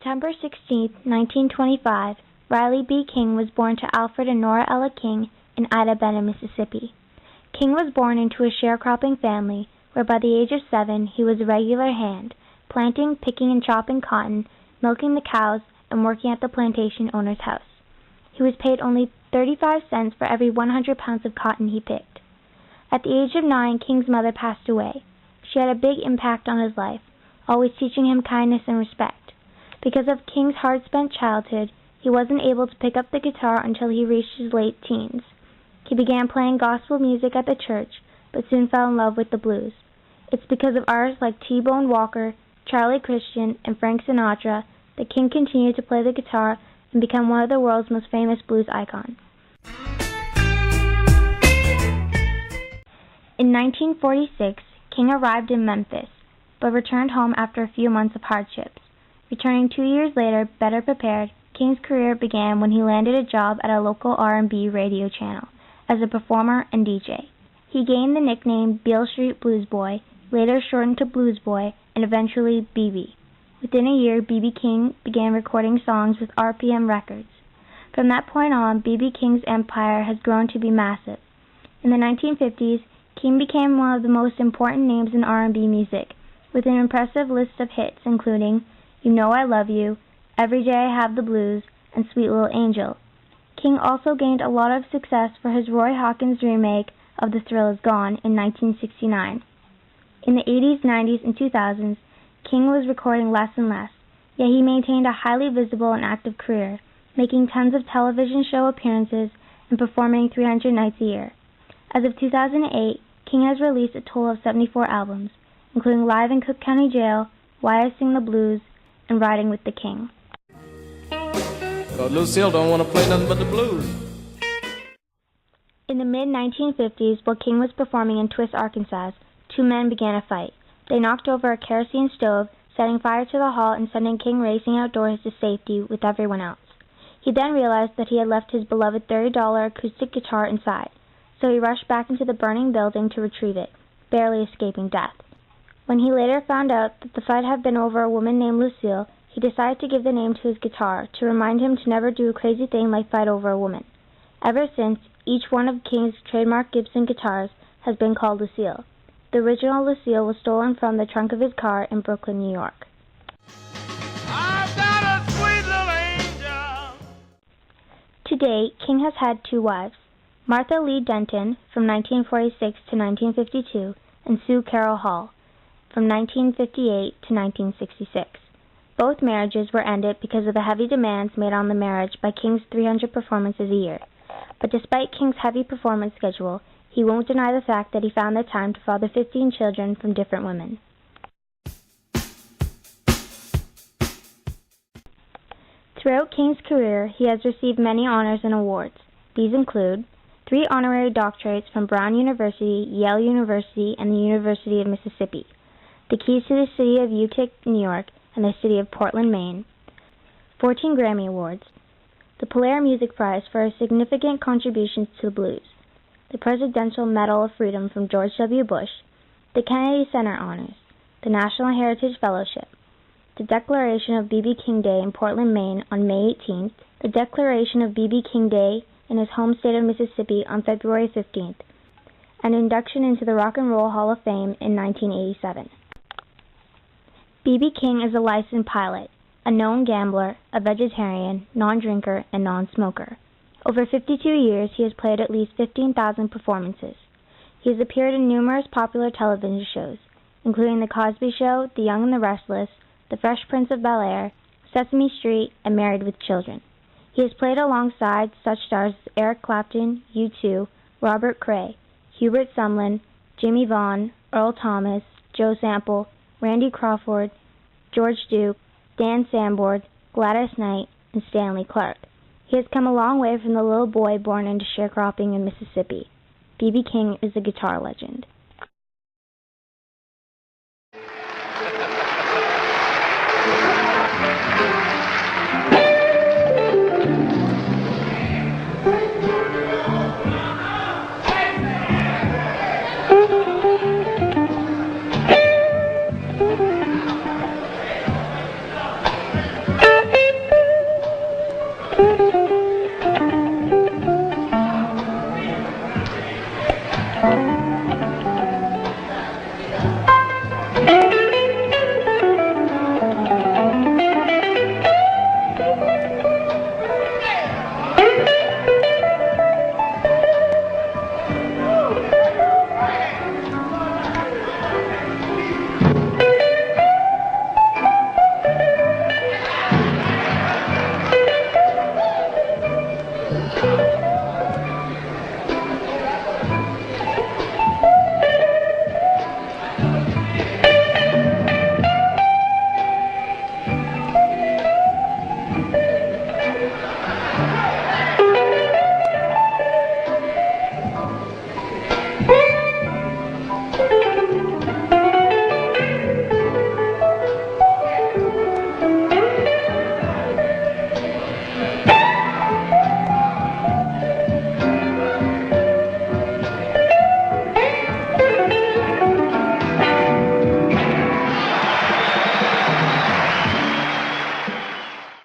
September 16, 1925, Riley B. King was born to Alfred and Nora Ella King in Ida Bennett, Mississippi. King was born into a sharecropping family where by the age of 7 he was a regular hand, planting, picking, and chopping cotton, milking the cows, and working at the plantation owner's house. He was paid only 35 cents for every 100 pounds of cotton he picked. At the age of 9, King's mother passed away. She had a big impact on his life, always teaching him kindness and respect. Because of King's hard-spent childhood, he wasn't able to pick up the guitar until he reached his late teens. He began playing gospel music at the church, but soon fell in love with the blues. It's because of artists like T-Bone Walker, Charlie Christian, and Frank Sinatra that King continued to play the guitar and become one of the world's most famous blues icons. In 1946, King arrived in Memphis, but returned home after a few months of hardships. Returning 2 years later, better prepared, King's career began when he landed a job at a local R&B radio channel as a performer and DJ. He gained the nickname Beale Street Blues Boy, later shortened to Blues Boy, and eventually BB. Within a year, B.B. King began recording songs with RPM Records. From that point on, B.B. King's empire has grown to be massive. In the 1950s, King became one of the most important names in R&B music, with an impressive list of hits including You Know I Love You, Every Day I Have the Blues, and Sweet Little Angel. King also gained a lot of success for his Roy Hawkins remake of The Thrill Is Gone in 1969. In the 80s, 90s, and 2000s, King was recording less and less, yet he maintained a highly visible and active career, making tons of television show appearances and performing 300 nights a year. As of 2008, King has released a total of 74 albums, including Live in Cook County Jail, Why I Sing the Blues, and Riding with the King. Lucille don't want to play nothing but the blues. In the mid-1950s, while King was performing in Twist, Arkansas, two men began a fight. They knocked over a kerosene stove, setting fire to the hall and sending King racing outdoors to safety with everyone else. He then realized that he had left his beloved $30 acoustic guitar inside, so he rushed back into the burning building to retrieve it, barely escaping death. When he later found out that the fight had been over a woman named Lucille, he decided to give the name to his guitar to remind him to never do a crazy thing like fight over a woman. Ever since, each one of King's trademark Gibson guitars has been called Lucille. The original Lucille was stolen from the trunk of his car in Brooklyn, New York. I've got a sweet little angel. To date, King has had two wives, Martha Lee Denton from 1946 to 1952 and Sue Carol Hall from 1958 to 1966. Both marriages were ended because of the heavy demands made on the marriage by King's 300 performances a year. But despite King's heavy performance schedule, he won't deny the fact that he found the time to father 15 children from different women. Throughout King's career, he has received many honors and awards. These include 3 honorary doctorates from Brown University, Yale University, and the University of Mississippi, the keys to the city of Utica, New York, and the city of Portland, Maine, 14 Grammy Awards, the Polaire Music Prize for his significant contributions to the blues, the Presidential Medal of Freedom from George W. Bush, the Kennedy Center Honors, the National Heritage Fellowship, the Declaration of B.B. King Day in Portland, Maine on May 18th, the Declaration of B.B. King Day in his home state of Mississippi on February 15th, and induction into the Rock and Roll Hall of Fame in 1987. B.B. King is a licensed pilot, a known gambler, a vegetarian, non-drinker, and non-smoker. Over 52 years, he has played at least 15,000 performances. He has appeared in numerous popular television shows, including The Cosby Show, The Young and the Restless, The Fresh Prince of Bel-Air, Sesame Street, and Married with Children. He has played alongside such stars as Eric Clapton, U2, Robert Cray, Hubert Sumlin, Jimmy Vaughn, Earl Thomas, Joe Sample, Randy Crawford, George Duke, Dan Sanborn, Gladys Knight, and Stanley Clarke. He has come a long way from the little boy born into sharecropping in Mississippi. B.B. King is a guitar legend.